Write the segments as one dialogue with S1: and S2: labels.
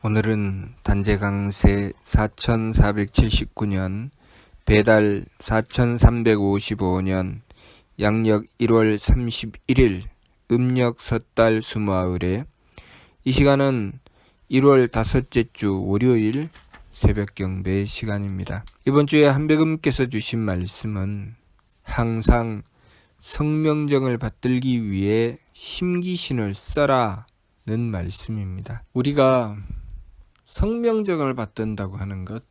S1: 오늘은 단재강세 4479년 배달 4355년 양력 1월 31일 음력 섣달 수마을에 이 시간은 1월 다섯째 주 월요일 새벽 경배 시간입니다. 이번 주에 한백음께서 주신 말씀은 항상 성명정을 받들기 위해 심기신을 써라는 말씀입니다. 우리가 성명정을 받든다고 하는 것,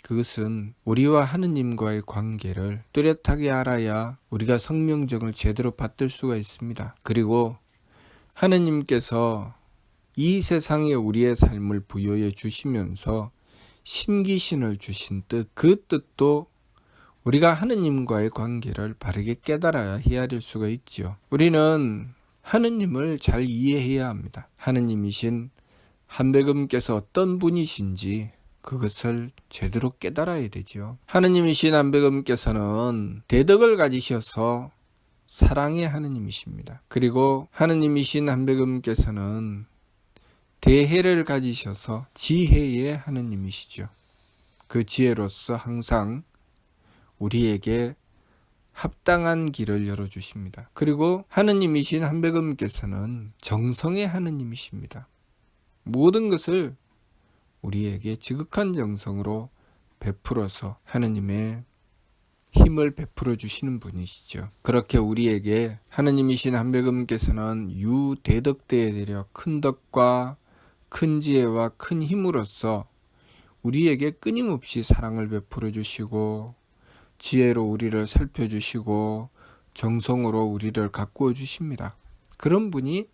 S1: 그것은 우리와 하느님과의 관계를 뚜렷하게 알아야 우리가 성명정을 제대로 받들 수가 있습니다. 그리고 하느님께서 이 세상에 우리의 삶을 부여해 주시면서 심기신을 주신 뜻, 그 뜻도 우리가 하느님과의 관계를 바르게 깨달아야 헤아릴 수가 있지요. 우리는 하느님을 잘 이해해야 합니다. 하느님이신 한백음께서 어떤 분이신지 그것을 제대로 깨달아야 되지요. 하느님이신 한백음께서는 대덕을 가지셔서 사랑의 하느님이십니다. 그리고 하느님이신 한백음께서는 대혜를 가지셔서 지혜의 하느님이시죠. 그 지혜로서 항상 우리에게 합당한 길을 열어주십니다. 그리고 하느님이신 한백음께서는 정성의 하느님이십니다. 모든 것을 우리에게 지극한 정성으로 베풀어서 하느님의 힘을 베풀어 주시는 분이시죠. 그렇게 우리에게 하느님이신 한백음께서는 유대덕대에 내려 큰 덕과 큰 지혜와 큰 힘으로써 우리에게 끊임없이 사랑을 베풀어 주시고 지혜로 우리를 살펴주시고 정성으로 우리를 가꾸어 주십니다. 그런 분이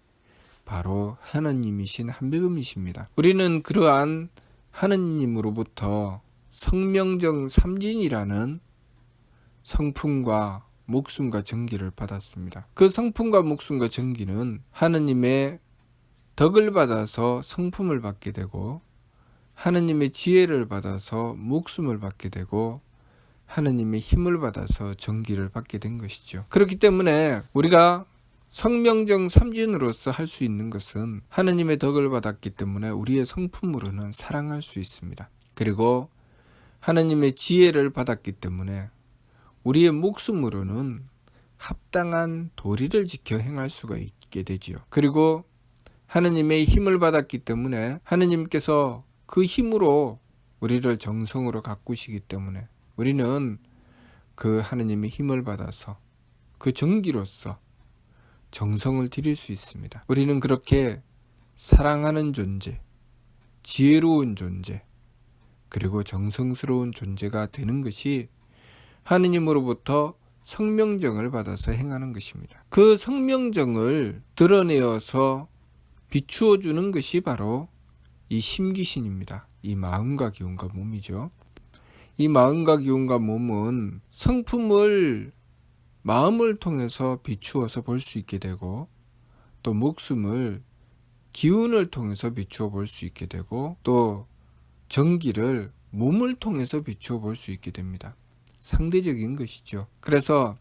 S1: 바로 하느님이신 한백음이십니다. 우리는 그러한 하느님으로부터 성명정 삼진이라는 성품과 목숨과 정기를 받았습니다. 그 성품과 목숨과 정기는 하느님의 덕을 받아서 성품을 받게 되고 하느님의 지혜를 받아서 목숨을 받게 되고 하느님의 힘을 받아서 정기를 받게 된 것이죠. 그렇기 때문에 우리가 성명정 삼진으로서 할 수 있는 것은 하느님의 덕을 받았기 때문에 우리의 성품으로는 사랑할 수 있습니다. 그리고 하느님의 지혜를 받았기 때문에 우리의 목숨으로는 합당한 도리를 지켜 행할 수가 있게 되지요. 그리고 하느님의 힘을 받았기 때문에 하느님께서 그 힘으로 우리를 정성으로 가꾸시기 때문에 우리는 그 하느님의 힘을 받아서 그 정기로서 정성을 드릴 수 있습니다. 우리는 그렇게 사랑하는 존재, 지혜로운 존재, 그리고 정성스러운 존재가 되는 것이 하느님으로부터 성명정을 받아서 행하는 것입니다. 그 성명정을 드러내어서 비추어 주는 것이 바로 이 심기신입니다. 이 마음과 기운과 몸이죠. 이 마음과 기운과 몸은 성품을 마음을 통해서 비추어서 볼 수 있게 되고 또 목숨을 기운을 통해서 비추어 볼 수 있게 되고 또 정기를 몸을 통해서 비추어 볼 수 있게 됩니다. 상대적인 것이죠. 그래서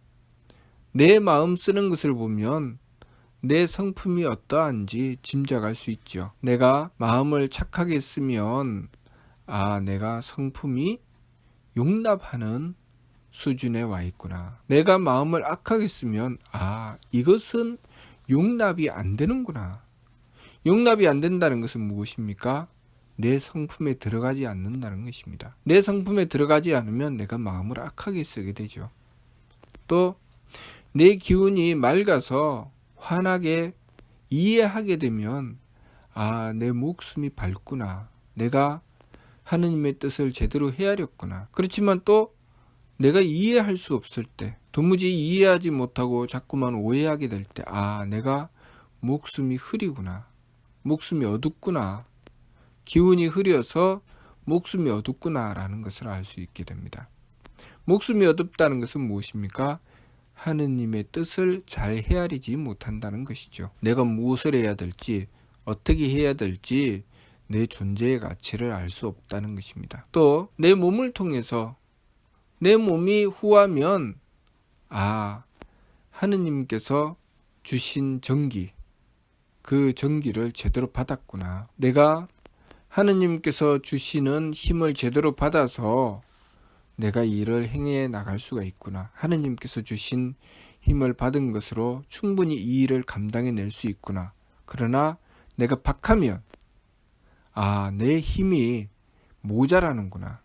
S1: 내 마음 쓰는 것을 보면 내 성품이 어떠한지 짐작할 수 있죠. 내가 마음을 착하게 쓰면 내가 성품이 용납하는 수준에 와 있구나. 내가 마음을 악하게 쓰면 이것은 용납이 안 되는구나. 용납이 안 된다는 것은 무엇입니까? 내 성품에 들어가지 않는다는 것입니다. 내 성품에 들어가지 않으면 내가 마음을 악하게 쓰게 되죠. 또 내 기운이 맑아서 환하게 이해하게 되면 내 목숨이 밝구나. 내가 하느님의 뜻을 제대로 헤아렸구나. 그렇지만 또 내가 이해할 수 없을 때, 도무지 이해하지 못하고 자꾸만 오해하게 될 때, 내가 목숨이 흐리구나. 목숨이 어둡구나. 기운이 흐려서 목숨이 어둡구나 라는 것을 알 수 있게 됩니다. 목숨이 어둡다는 것은 무엇입니까? 하느님의 뜻을 잘 헤아리지 못한다는 것이죠. 내가 무엇을 해야 될지, 어떻게 해야 될지 내 존재의 가치를 알 수 없다는 것입니다. 또 내 몸을 통해서 내 몸이 후하면 하느님께서 주신 정기, 그 정기를 제대로 받았구나. 내가 하느님께서 주시는 힘을 제대로 받아서 내가 이 일을 행해 나갈 수가 있구나. 하느님께서 주신 힘을 받은 것으로 충분히 이 일을 감당해 낼 수 있구나. 그러나 내가 박하면 내 힘이 모자라는구나.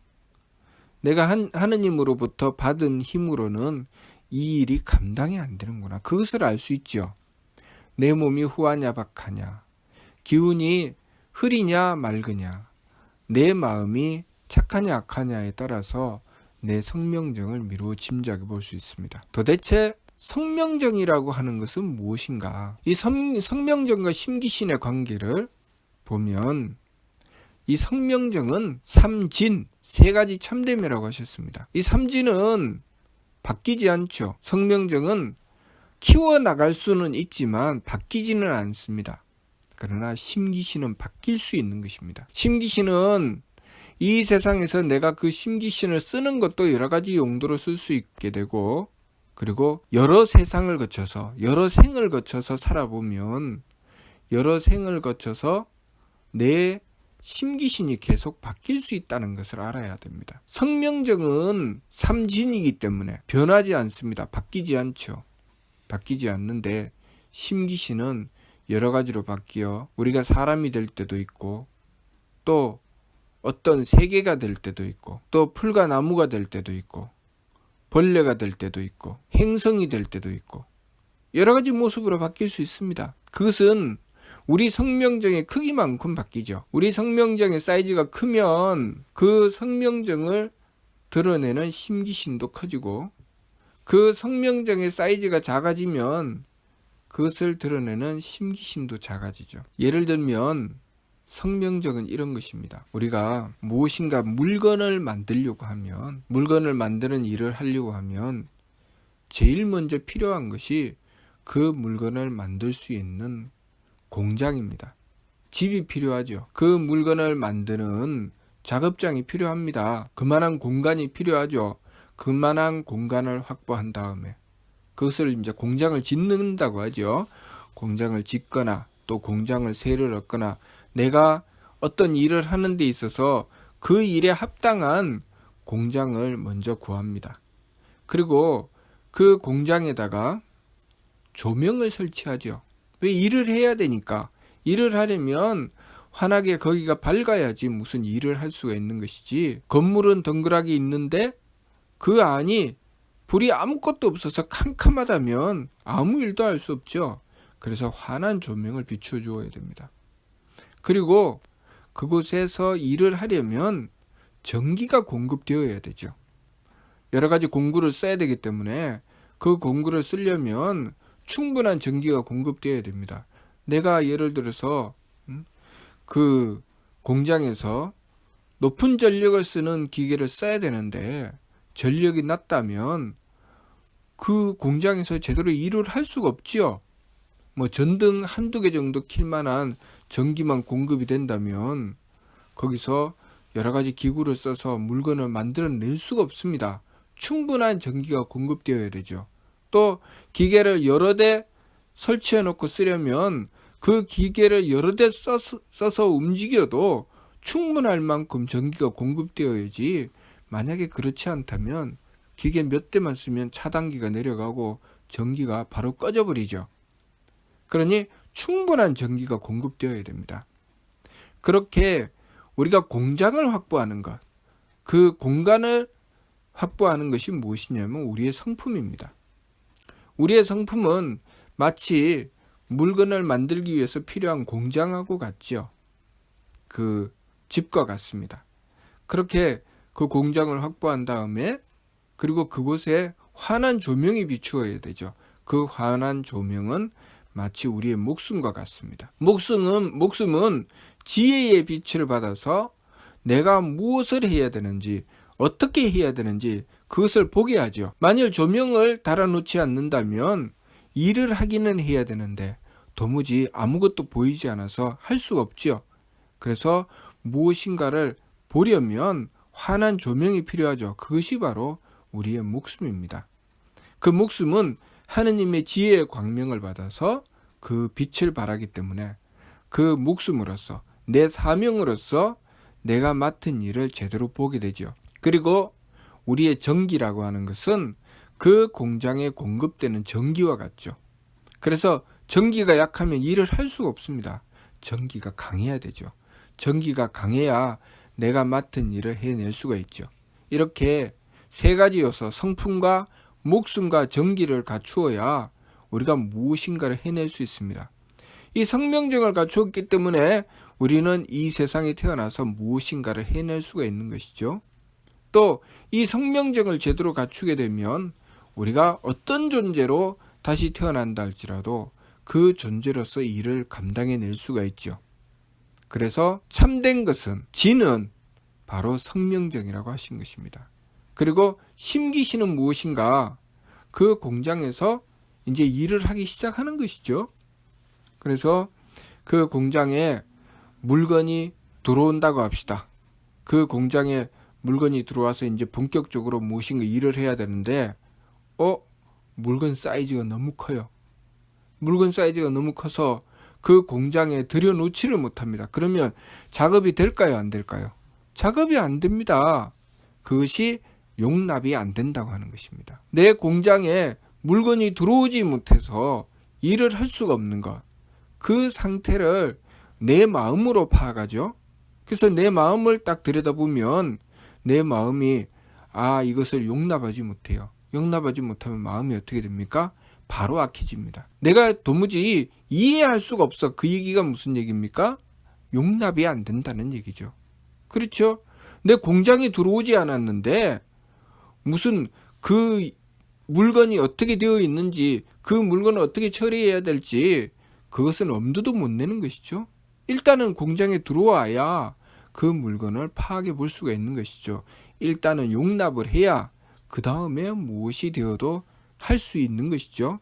S1: 내가 하느님으로부터 받은 힘으로는 이 일이 감당이 안 되는구나. 그것을 알 수 있죠. 내 몸이 후하냐 박하냐, 기운이 흐리냐 맑으냐, 내 마음이 착하냐 악하냐에 따라서 내 성명정을 미루어 짐작해 볼 수 있습니다. 도대체 성명정이라고 하는 것은 무엇인가? 이 성명정과 심기신의 관계를 보면 이 성명정은 삼진, 세 가지 참됨이라고 하셨습니다. 이 삼진은 바뀌지 않죠. 성명정은 키워나갈 수는 있지만 바뀌지는 않습니다. 그러나 심기신은 바뀔 수 있는 것입니다. 심기신은 이 세상에서 내가 그 심기신을 쓰는 것도 여러 가지 용도로 쓸 수 있게 되고, 그리고 여러 세상을 거쳐서, 여러 생을 거쳐서 살아보면 여러 생을 거쳐서 내 심기신이 계속 바뀔 수 있다는 것을 알아야 됩니다. 성명정은 삼진이기 때문에 변하지 않습니다. 바뀌지 않죠. 바뀌지 않는데 심기신은 여러 가지로 바뀌어 우리가 사람이 될 때도 있고, 또 어떤 세계가 될 때도 있고, 또 풀과 나무가 될 때도 있고, 벌레가 될 때도 있고, 행성이 될 때도 있고, 여러 가지 모습으로 바뀔 수 있습니다. 그것은 우리 성명정의 크기만큼 바뀌죠. 우리 성명정의 사이즈가 크면 그 성명정을 드러내는 심기신도 커지고, 그 성명정의 사이즈가 작아지면 그것을 드러내는 심기신도 작아지죠. 예를 들면 성명정은 이런 것입니다. 우리가 무엇인가 물건을 만들려고 하면, 물건을 만드는 일을 하려고 하면 제일 먼저 필요한 것이 그 물건을 만들 수 있는 공장입니다. 집이 필요하죠. 그 물건을 만드는 작업장이 필요합니다. 그만한 공간이 필요하죠. 그만한 공간을 확보한 다음에 그것을 이제 공장을 짓는다고 하죠. 공장을 짓거나 또 공장을 세를 얻거나, 내가 어떤 일을 하는 데 있어서 그 일에 합당한 공장을 먼저 구합니다. 그리고 그 공장에다가 조명을 설치하죠. 왜? 일을 해야 되니까. 일을 하려면 환하게 거기가 밝아야지 무슨 일을 할 수가 있는 것이지, 건물은 덩그러니 있는데 그 안이 불이 아무것도 없어서 캄캄하다면 아무 일도 할 수 없죠. 그래서 환한 조명을 비춰 주어야 됩니다. 그리고 그곳에서 일을 하려면 전기가 공급되어야 되죠. 여러 가지 공구를 써야 되기 때문에 그 공구를 쓰려면 충분한 전기가 공급되어야 됩니다. 내가 예를 들어서 그 공장에서 높은 전력을 쓰는 기계를 써야 되는데 전력이 낮다면 그 공장에서 제대로 일을 할 수가 없지요. 뭐 전등 한두 개 정도 킬 만한 전기만 공급이 된다면 거기서 여러 가지 기구를 써서 물건을 만들어낼 수가 없습니다. 충분한 전기가 공급되어야 되죠. 또 기계를 여러 대 설치해 놓고 쓰려면 그 기계를 여러 대 써서 움직여도 충분할 만큼 전기가 공급되어야지, 만약에 그렇지 않다면 기계 몇 대만 쓰면 차단기가 내려가고 전기가 바로 꺼져버리죠. 그러니 충분한 전기가 공급되어야 됩니다. 그렇게 우리가 공장을 확보하는 것, 그 공간을 확보하는 것이 무엇이냐면 우리의 성품입니다. 우리의 성품은 마치 물건을 만들기 위해서 필요한 공장하고 같죠. 그 집과 같습니다. 그렇게 그 공장을 확보한 다음에, 그리고 그곳에 환한 조명이 비추어야 되죠. 그 환한 조명은 마치 우리의 목숨과 같습니다. 목숨은 지혜의 빛을 받아서 내가 무엇을 해야 되는지, 어떻게 해야 되는지 그것을 보게 하죠. 만일 조명을 달아놓지 않는다면 일을 하기는 해야 되는데 도무지 아무것도 보이지 않아서 할 수가 없죠. 그래서 무엇인가를 보려면 환한 조명이 필요하죠. 그것이 바로 우리의 목숨입니다. 그 목숨은 하느님의 지혜의 광명을 받아서 그 빛을 발하기 때문에 그 목숨으로서 내 사명으로서 내가 맡은 일을 제대로 보게 되죠. 그리고 우리의 전기라고 하는 것은 그 공장에 공급되는 전기와 같죠. 그래서 전기가 약하면 일을 할 수가 없습니다. 전기가 강해야 되죠. 전기가 강해야 내가 맡은 일을 해낼 수가 있죠. 이렇게 세 가지 요소, 성품과 목숨과 전기를 갖추어야 우리가 무엇인가를 해낼 수 있습니다. 이 성명정을 갖추었기 때문에 우리는 이 세상에 태어나서 무엇인가를 해낼 수가 있는 것이죠. 또 이 성명정을 제대로 갖추게 되면 우리가 어떤 존재로 다시 태어난다 할지라도 그 존재로서 일을 감당해낼 수가 있죠. 그래서 참된 것은, 진은 바로 성명정이라고 하신 것입니다. 그리고 심기신은 무엇인가? 그 공장에서 이제 일을 하기 시작하는 것이죠. 그래서 그 공장에 물건이 들어온다고 합시다. 그 공장에 물건이 들어와서 이제 본격적으로 무엇인가 일을 해야 되는데, 물건 사이즈가 너무 커요. 물건 사이즈가 너무 커서 그 공장에 들여놓지를 못합니다. 그러면 작업이 될까요? 안 될까요? 작업이 안 됩니다. 그것이 용납이 안 된다고 하는 것입니다. 내 공장에 물건이 들어오지 못해서 일을 할 수가 없는 것. 그 상태를 내 마음으로 파악하죠. 그래서 내 마음을 딱 들여다보면 내 마음이 이것을 용납하지 못해요. 용납하지 못하면 마음이 어떻게 됩니까? 바로 악해집니다. 내가 도무지 이해할 수가 없어. 그 얘기가 무슨 얘기입니까? 용납이 안 된다는 얘기죠. 그렇죠? 내 공장에 들어오지 않았는데 무슨 그 물건이 어떻게 되어 있는지, 그 물건을 어떻게 처리해야 될지 그것은 엄두도 못 내는 것이죠. 일단은 공장에 들어와야 그 물건을 파악해 볼 수가 있는 것이죠. 일단은 용납을 해야 그 다음에 무엇이 되어도 할 수 있는 것이죠.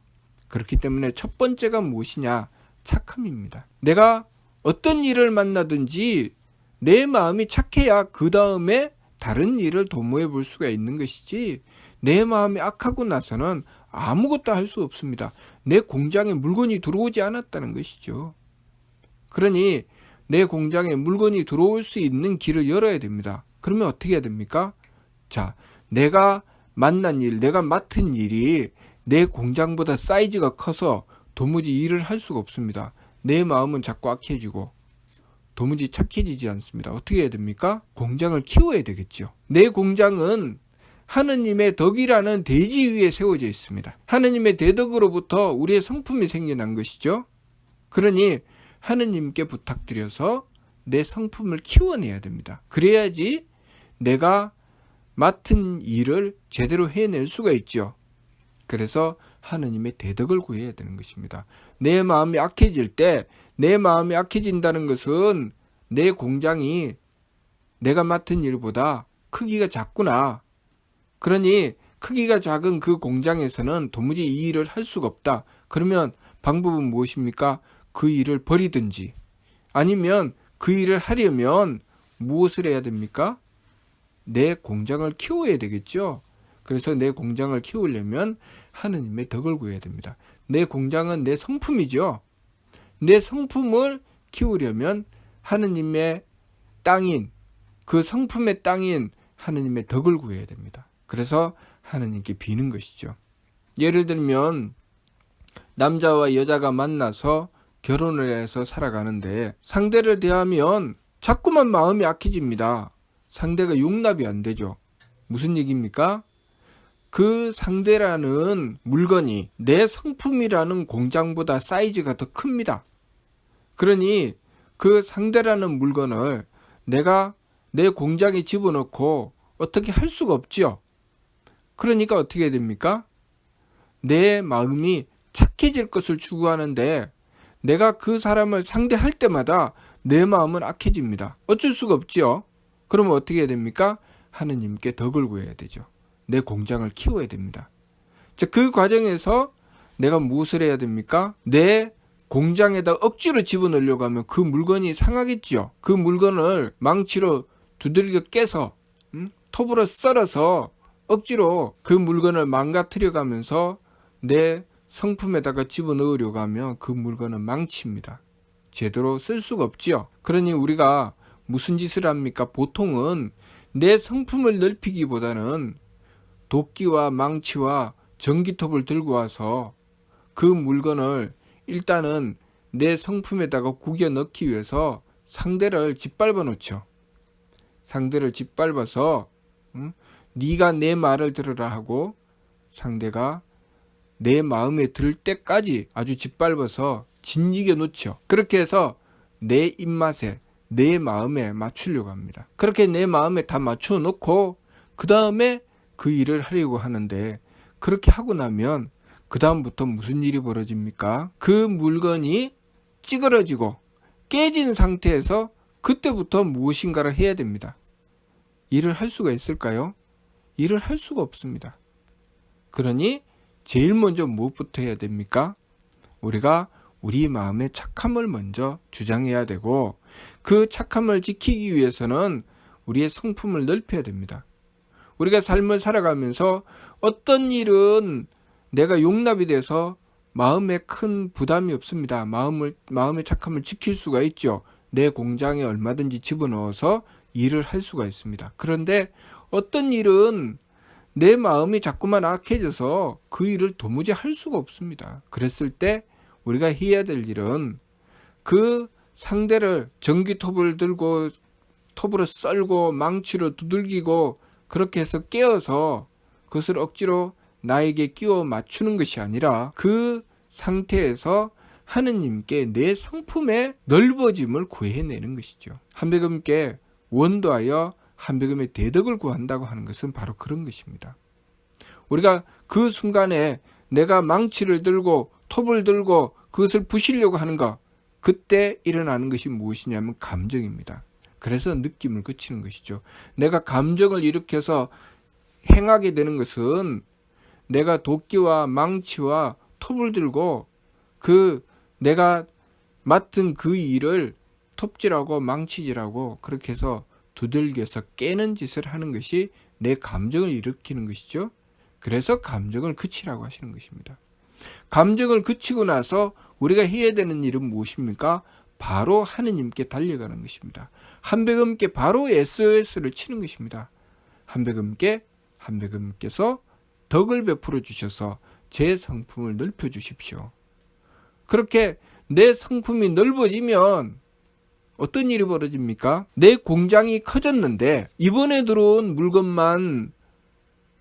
S1: 그렇기 때문에 첫 번째가 무엇이냐? 착함입니다. 내가 어떤 일을 만나든지 내 마음이 착해야 그 다음에 다른 일을 도모해 볼 수가 있는 것이지, 내 마음이 악하고 나서는 아무것도 할 수 없습니다. 내 공장에 물건이 들어오지 않았다는 것이죠. 그러니 내 공장에 물건이 들어올 수 있는 길을 열어야 됩니다. 그러면 어떻게 해야 됩니까? 자, 내가 만난 일, 내가 맡은 일이 내 공장보다 사이즈가 커서 도무지 일을 할 수가 없습니다. 내 마음은 자꾸 악해지고 도무지 착해지지 않습니다. 어떻게 해야 됩니까? 공장을 키워야 되겠죠. 내 공장은 하느님의 덕이라는 대지 위에 세워져 있습니다. 하느님의 대덕으로부터 우리의 성품이 생겨난 것이죠. 그러니 하느님께 부탁드려서 내 성품을 키워내야 됩니다. 그래야지 내가 맡은 일을 제대로 해낼 수가 있죠. 그래서 하느님의 대덕을 구해야 되는 것입니다. 내 마음이 악해질 때, 내 마음이 악해진다는 것은 내 공장이 내가 맡은 일보다 크기가 작구나. 그러니 크기가 작은 그 공장에서는 도무지 이 일을 할 수가 없다. 그러면 방법은 무엇입니까? 그 일을 버리든지, 아니면 그 일을 하려면 무엇을 해야 됩니까? 내 공장을 키워야 되겠죠. 그래서 내 공장을 키우려면 하느님의 덕을 구해야 됩니다. 내 공장은 내 성품이죠. 내 성품을 키우려면 하느님의 땅인, 그 성품의 땅인 하느님의 덕을 구해야 됩니다. 그래서 하느님께 비는 것이죠. 예를 들면 남자와 여자가 만나서 결혼을 해서 살아가는데 상대를 대하면 자꾸만 마음이 악해집니다. 상대가 용납이 안 되죠. 무슨 얘기입니까? 그 상대라는 물건이 내 성품이라는 공장보다 사이즈가 더 큽니다. 그러니 그 상대라는 물건을 내가 내 공장에 집어넣고 어떻게 할 수가 없죠. 그러니까 어떻게 해야 됩니까? 내 마음이 착해질 것을 추구하는데 내가 그 사람을 상대할 때마다 내 마음은 악해집니다. 어쩔 수가 없죠. 그러면 어떻게 해야 됩니까? 하느님께 덕을 구해야 되죠. 내 공장을 키워야 됩니다. 자, 그 과정에서 내가 무엇을 해야 됩니까? 내 공장에다 억지로 집어넣으려고 하면 그 물건이 상하겠죠. 그 물건을 망치로 두들겨 깨서 톱으로 썰어서 억지로 그 물건을 망가뜨려 가면서 내 성품에다가 집어넣으려고 하면 그 물건은 망칩니다. 제대로 쓸 수가 없지요. 그러니 우리가 무슨 짓을 합니까? 보통은 내 성품을 넓히기보다는 도끼와 망치와 전기톱을 들고 와서 그 물건을 일단은 내 성품에다가 구겨 넣기 위해서 상대를 짓밟아 놓죠. 상대를 짓밟아서 네가 내 말을 들으라 하고 상대가 내 마음에 들 때까지 아주 짓밟아서 짓이겨 놓죠. 그렇게 해서 내 입맛에 내 마음에 맞추려고 합니다. 그렇게 내 마음에 다 맞춰 놓고 그 다음에 그 일을 하려고 하는데, 그렇게 하고 나면 그 다음부터 무슨 일이 벌어집니까? 그 물건이 찌그러지고 깨진 상태에서 그때부터 무엇인가를 해야 됩니다. 일을 할 수가 있을까요? 일을 할 수가 없습니다. 그러니 제일 먼저 무엇부터 해야 됩니까? 우리가 우리 마음의 착함을 먼저 주장해야 되고, 그 착함을 지키기 위해서는 우리의 성품을 넓혀야 됩니다. 우리가 삶을 살아가면서 어떤 일은 내가 용납이 돼서 마음에 큰 부담이 없습니다. 마음의 착함을 지킬 수가 있죠. 내 공장에 얼마든지 집어넣어서 일을 할 수가 있습니다. 그런데 어떤 일은 내 마음이 자꾸만 악해져서 그 일을 도무지 할 수가 없습니다. 그랬을 때 우리가 해야 될 일은 그 상대를 전기톱을 들고 톱으로 썰고 망치로 두들기고 그렇게 해서 깨어서 그것을 억지로 나에게 끼워 맞추는 것이 아니라 그 상태에서 하느님께 내 성품의 넓어짐을 구해내는 것이죠. 한백음께 원도하여 한백음의 대덕을 구한다고 하는 것은 바로 그런 것입니다. 우리가 그 순간에 내가 망치를 들고 톱을 들고 그것을 부시려고 하는 것, 그때 일어나는 것이 무엇이냐면 감정입니다. 그래서 느낌을 그치는 것이죠. 내가 감정을 일으켜서 행하게 되는 것은 내가 도끼와 망치와 톱을 들고 내가 맡은 그 일을 톱질하고 망치질하고 그렇게 해서 두들겨서 깨는 짓을 하는 것이 내 감정을 일으키는 것이죠. 그래서 감정을 그치라고 하시는 것입니다. 감정을 그치고 나서 우리가 해야 되는 일은 무엇입니까? 바로 하느님께 달려가는 것입니다. 한백음께 바로 SOS를 치는 것입니다. 한백음께서 덕을 베풀어 주셔서 제 성품을 넓혀 주십시오. 그렇게 내 성품이 넓어지면 어떤 일이 벌어집니까? 내 공장이 커졌는데 이번에 들어온 물건만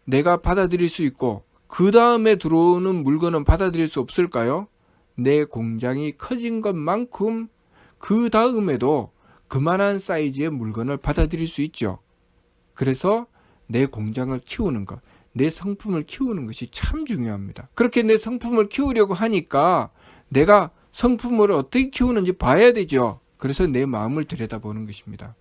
S1: 내가 받아들일 수 있고 그 다음에 들어오는 물건은 받아들일 수 없을까요? 내 공장이 커진 것만큼 그 다음에도 그만한 사이즈의 물건을 받아들일 수 있죠. 그래서 내 공장을 키우는 것, 내 성품을 키우는 것이 참 중요합니다. 그렇게 내 성품을 키우려고 하니까 내가 성품을 어떻게 키우는지 봐야 되죠. 그래서 내 마음을 들여다보는 것입니다.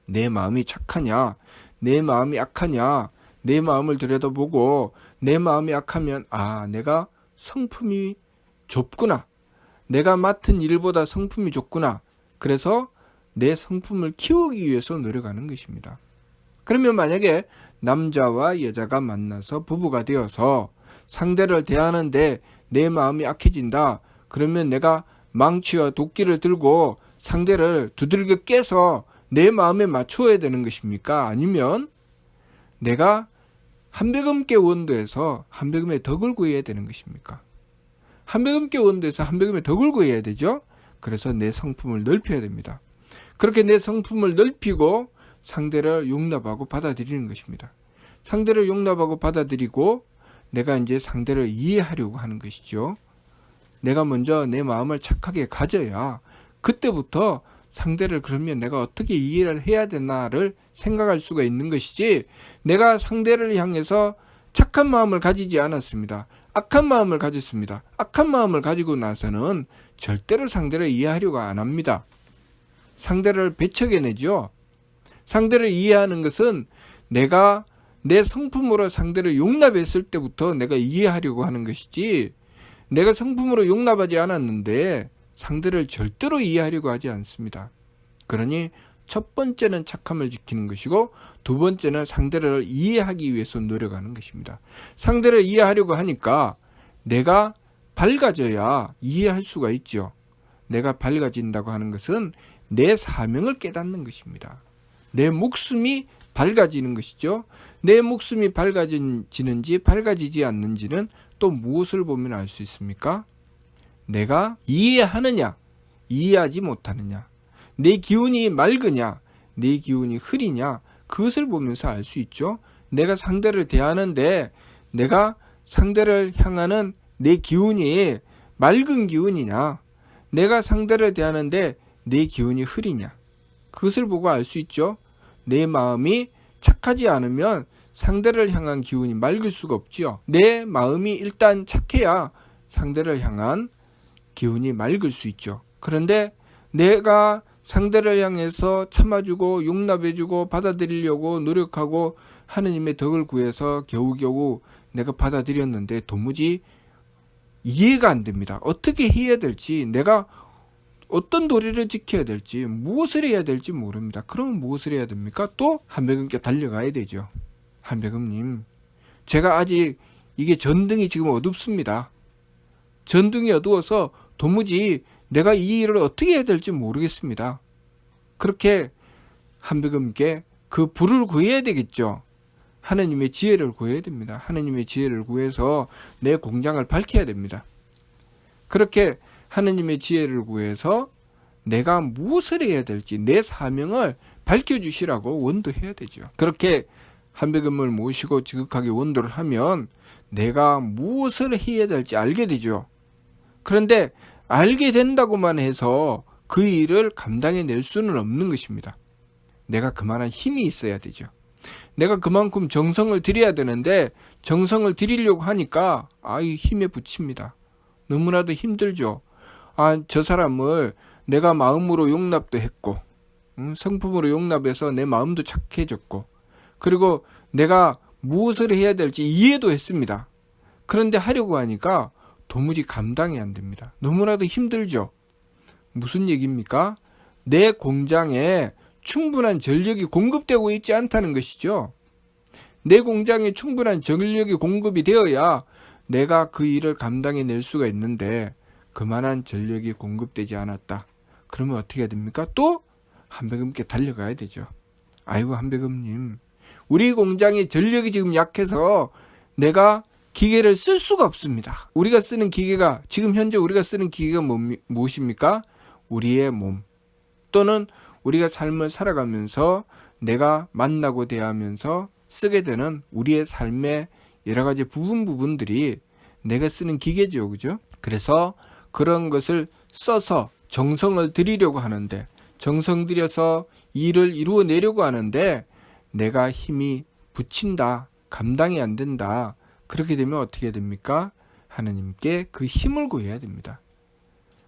S1: 내 마음이 착하냐, 내 마음이 악하냐, 내 마음을 들여다보고 내 마음이 악하면 내가 성품이 좁구나. 내가 맡은 일보다 성품이 좁구나. 그래서 내 성품을 키우기 위해서 노력하는 것입니다. 그러면 만약에 남자와 여자가 만나서 부부가 되어서 상대를 대하는데 내 마음이 악해진다. 그러면 내가 망치와 도끼를 들고 상대를 두들겨 깨서 내 마음에 맞추어야 되는 것입니까? 아니면 내가 한백음께 원도에서 한백음의 덕을 구해야 되는 것입니까? 한백음께 원도에서 한백음의 덕을 구해야 되죠. 그래서 내 성품을 넓혀야 됩니다. 그렇게 내 성품을 넓히고 상대를 용납하고 받아들이는 것입니다. 상대를 용납하고 받아들이고 내가 이제 상대를 이해하려고 하는 것이죠. 내가 먼저 내 마음을 착하게 가져야 그때부터 상대를 그러면 내가 어떻게 이해를 해야 되나를 생각할 수가 있는 것이지, 내가 상대를 향해서 착한 마음을 가지지 않았습니다. 악한 마음을 가졌습니다. 악한 마음을 가지고 나서는 절대로 상대를 이해하려고 안 합니다. 상대를 배척해내죠. 상대를 이해하는 것은 내가 내 성품으로 상대를 용납했을 때부터 내가 이해하려고 하는 것이지, 내가 성품으로 용납하지 않았는데 상대를 절대로 이해하려고 하지 않습니다. 그러니 첫 번째는 착함을 지키는 것이고 두 번째는 상대를 이해하기 위해서 노력하는 것입니다. 상대를 이해하려고 하니까 내가 밝아져야 이해할 수가 있죠. 내가 밝아진다고 하는 것은 내 사명을 깨닫는 것입니다. 내 목숨이 밝아지는 것이죠. 내 목숨이 밝아지는지 밝아지지 않는지는 또 무엇을 보면 알 수 있습니까? 내가 이해하느냐, 이해하지 못하느냐, 내 기운이 맑으냐, 내 기운이 흐리냐, 그것을 보면서 알 수 있죠. 내가 상대를 대하는데 내가 상대를 향하는 내 기운이 맑은 기운이냐, 내가 상대를 대하는데 내 기운이 흐리냐, 그것을 보고 알 수 있죠. 내 마음이 착하지 않으면 상대를 향한 기운이 맑을 수가 없지요. 내 마음이 일단 착해야 상대를 향한 기운이 맑을 수 있죠. 그런데 내가 상대를 향해서 참아주고 용납해주고 받아들이려고 노력하고 하느님의 덕을 구해서 겨우겨우 내가 받아들였는데 도무지 이해가 안 됩니다. 어떻게 해야 될지, 내가 어떤 도리를 지켜야 될지, 무엇을 해야 될지 모릅니다. 그러면 무엇을 해야 됩니까? 또 한백음께 달려가야 되죠. 한백음님, 제가 아직 이게 전등이 지금 어둡습니다. 전등이 어두워서 도무지 내가 이 일을 어떻게 해야 될지 모르겠습니다. 그렇게 한백음께 그 불을 구해야 되겠죠. 하느님의 지혜를 구해야 됩니다. 하느님의 지혜를 구해서 내 공장을 밝혀야 됩니다. 그렇게 하느님의 지혜를 구해서 내가 무엇을 해야 될지 내 사명을 밝혀주시라고 원도해야 되죠. 그렇게 한백음을 모시고 지극하게 원도를 하면 내가 무엇을 해야 될지 알게 되죠. 그런데 알게 된다고만 해서 그 일을 감당해낼 수는 없는 것입니다. 내가 그만한 힘이 있어야 되죠. 내가 그만큼 정성을 들여야 되는데 정성을 들이려고 하니까 힘에 부칩니다. 너무나도 힘들죠. 저 사람을 내가 마음으로 용납도 했고 성품으로 용납해서 내 마음도 착해졌고 그리고 내가 무엇을 해야 될지 이해도 했습니다. 그런데 하려고 하니까 도무지 감당이 안 됩니다. 너무나도 힘들죠. 무슨 얘기입니까? 내 공장에 충분한 전력이 공급되고 있지 않다는 것이죠. 내 공장에 충분한 전력이 공급이 되어야 내가 그 일을 감당해낼 수가 있는데 그만한 전력이 공급되지 않았다. 그러면 어떻게 해야 됩니까? 또 한백음께 달려가야 되죠. 아이고 한백음님, 우리 공장의 전력이 지금 약해서 내가 기계를 쓸 수가 없습니다. 우리가 쓰는 기계가 지금 현재 우리가 쓰는 기계가 무엇입니까? 우리의 몸 또는 우리가 삶을 살아가면서 내가 만나고 대하면서 쓰게 되는 우리의 삶의 여러 가지 부분들이 내가 쓰는 기계죠. 그죠? 그래서 그런 것을 써서 정성을 들이려고 하는데 정성 들여서 일을 이루어내려고 하는데 내가 힘이 부친다. 감당이 안 된다. 그렇게 되면 어떻게 됩니까? 하느님께 그 힘을 구해야 됩니다.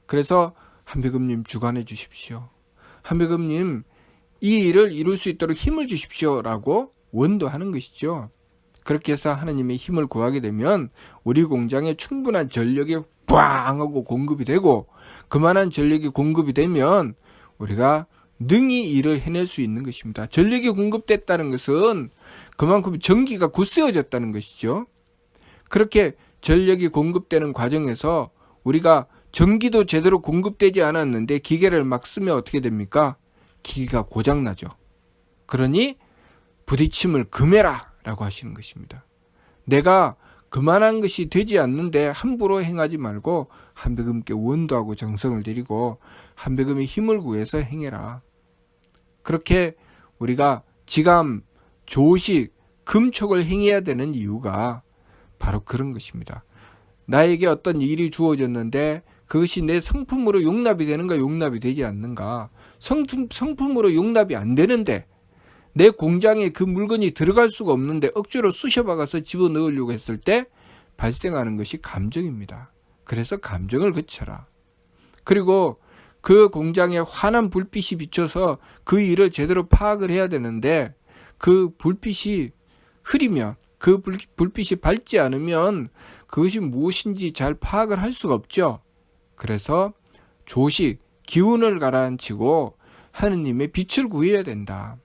S1: 그래서 한백음님 주관해 주십시오. 한백음님 이 일을 이룰 수 있도록 힘을 주십시오 라고 원도하는 것이죠. 그렇게 해서 하느님의 힘을 구하게 되면 우리 공장에 충분한 전력이 빵 하고 공급이 되고 그만한 전력이 공급이 되면 우리가 능히 일을 해낼 수 있는 것입니다. 전력이 공급됐다는 것은 그만큼 전기가 굳세어졌다는 것이죠. 그렇게 전력이 공급되는 과정에서 우리가 전기도 제대로 공급되지 않았는데 기계를 막 쓰면 어떻게 됩니까? 기계가 고장나죠. 그러니 부딪힘을 금해라 라고 하시는 것입니다. 내가 그만한 것이 되지 않는데 함부로 행하지 말고 한백음께 원도하고 정성을 들이고 한백음의 힘을 구해서 행해라. 그렇게 우리가 지감, 조식, 금촉을 행해야 되는 이유가 바로 그런 것입니다. 나에게 어떤 일이 주어졌는데 그것이 내 성품으로 용납이 되는가 용납이 되지 않는가. 성품으로 용납이 안 되는데 내 공장에 그 물건이 들어갈 수가 없는데 억지로 쑤셔박아서 집어넣으려고 했을 때 발생하는 것이 감정입니다. 그래서 감정을 거쳐라. 그리고 그 공장에 환한 불빛이 비춰서 그 일을 제대로 파악을 해야 되는데 그 불빛이 흐리면 그 불빛이 밝지 않으면 그것이 무엇인지 잘 파악을 할 수가 없죠. 그래서 조식, 기운을 가라앉히고 하느님의 빛을 구해야 된다.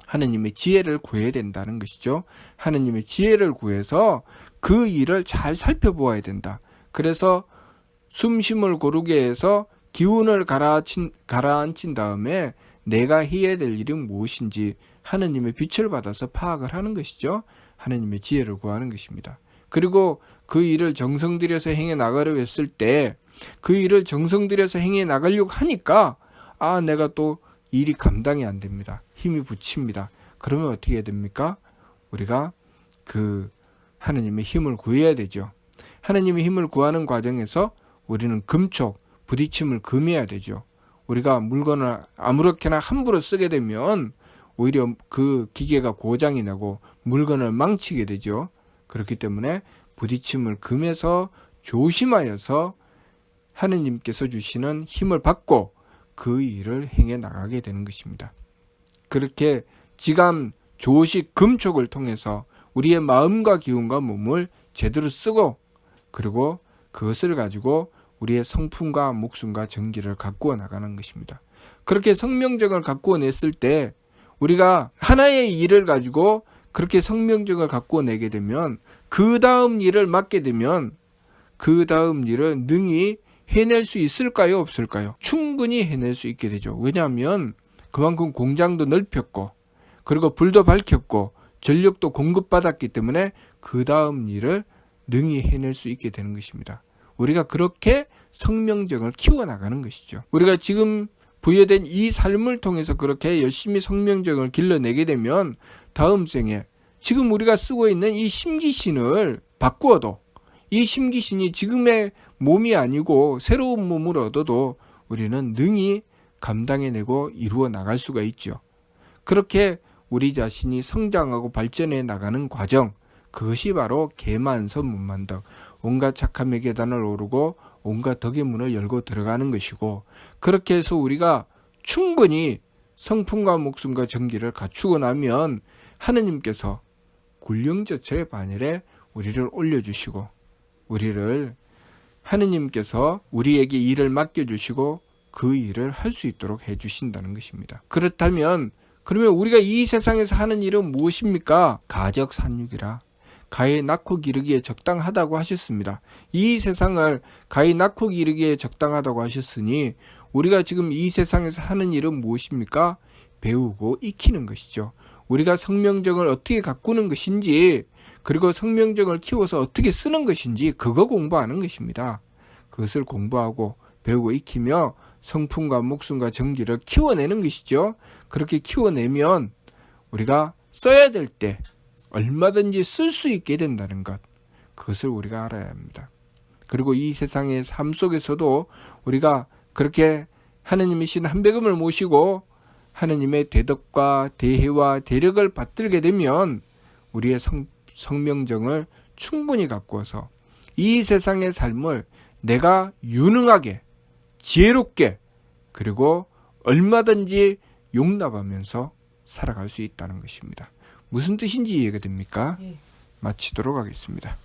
S1: 하느님의 지혜를 구해야 된다는 것이죠. 하느님의 지혜를 구해서 그 일을 잘 살펴보아야 된다. 그래서 숨심을 고르게 해서 기운을 가라앉힌 다음에 내가 해야 될 일이 무엇인지 하느님의 빛을 받아서 파악을 하는 것이죠. 하느님의 지혜를 구하는 것입니다. 그리고 그 일을 정성 들여서 행해 나가려고 했을 때 그 일을 정성 들여서 행해 나가려고 하니까 내가 또 일이 감당이 안 됩니다. 힘이 붙입니다. 그러면 어떻게 해야 됩니까? 우리가 그 하느님의 힘을 구해야 되죠. 하느님의 힘을 구하는 과정에서 우리는 금촉, 부딪힘을 금해야 되죠. 우리가 물건을 아무렇게나 함부로 쓰게 되면 오히려 그 기계가 고장이 나고 물건을 망치게 되죠. 그렇기 때문에 부딪힘을 금해서 조심하여서 하느님께서 주시는 힘을 받고 그 일을 행해 나가게 되는 것입니다. 그렇게 지감, 조식, 금촉을 통해서 우리의 마음과 기운과 몸을 제대로 쓰고 그리고 그것을 가지고 우리의 성품과 목숨과 정기를 가꾸어 나가는 것입니다. 그렇게 성명정을 가꾸어 냈을 때 우리가 하나의 일을 가지고 그렇게 성명정을 가꾸어 내게 되면 그 다음 일을 맡게 되면 그 다음 일을 능히 해낼 수 있을까요? 없을까요? 충분히 해낼 수 있게 되죠. 왜냐하면 그만큼 공장도 넓혔고 그리고 불도 밝혔고 전력도 공급받았기 때문에 그 다음 일을 능히 해낼 수 있게 되는 것입니다. 우리가 그렇게 성명정을 키워나가는 것이죠. 우리가 지금 부여된 이 삶을 통해서 그렇게 열심히 성명정을 길러내게 되면 다음 생에 지금 우리가 쓰고 있는 이 심기신을 바꾸어도 이 심기신이 지금의 몸이 아니고 새로운 몸을 얻어도 우리는 능히 감당해내고 이루어 나갈 수가 있죠. 그렇게 우리 자신이 성장하고 발전해 나가는 과정, 그것이 바로 계만선문만덕, 온갖 착함의 계단을 오르고 온갖 덕의 문을 열고 들어가는 것이고, 그렇게 해서 우리가 충분히 성품과 목숨과 정기를 갖추고 나면 하느님께서 굴령저철의 반열에 우리를 올려주시고 우리를 하느님께서 우리에게 일을 맡겨주시고 그 일을 할 수 있도록 해주신다는 것입니다. 그렇다면 그러면 우리가 이 세상에서 하는 일은 무엇입니까? 가적산육이라 가히 낳고 기르기에 적당하다고 하셨습니다. 이 세상을 가히 낳고 기르기에 적당하다고 하셨으니 우리가 지금 이 세상에서 하는 일은 무엇입니까? 배우고 익히는 것이죠. 우리가 성명정을 어떻게 가꾸는 것인지 그리고 성명정을 키워서 어떻게 쓰는 것인지 그거 공부하는 것입니다. 그것을 공부하고 배우고 익히며 성품과 목숨과 정기를 키워내는 것이죠. 그렇게 키워내면 우리가 써야 될 때 얼마든지 쓸 수 있게 된다는 것, 그것을 우리가 알아야 합니다. 그리고 이 세상의 삶 속에서도 우리가 그렇게 하느님이신 한백음을 모시고 하느님의 대덕과 대혜와 대력을 받들게 되면 우리의 성명정을 충분히 가꾸어서 이 세상의 삶을 내가 유능하게 지혜롭게 그리고 얼마든지 용납하면서 살아갈 수 있다는 것입니다. 무슨 뜻인지 이해가 됩니까? 마치도록 하겠습니다.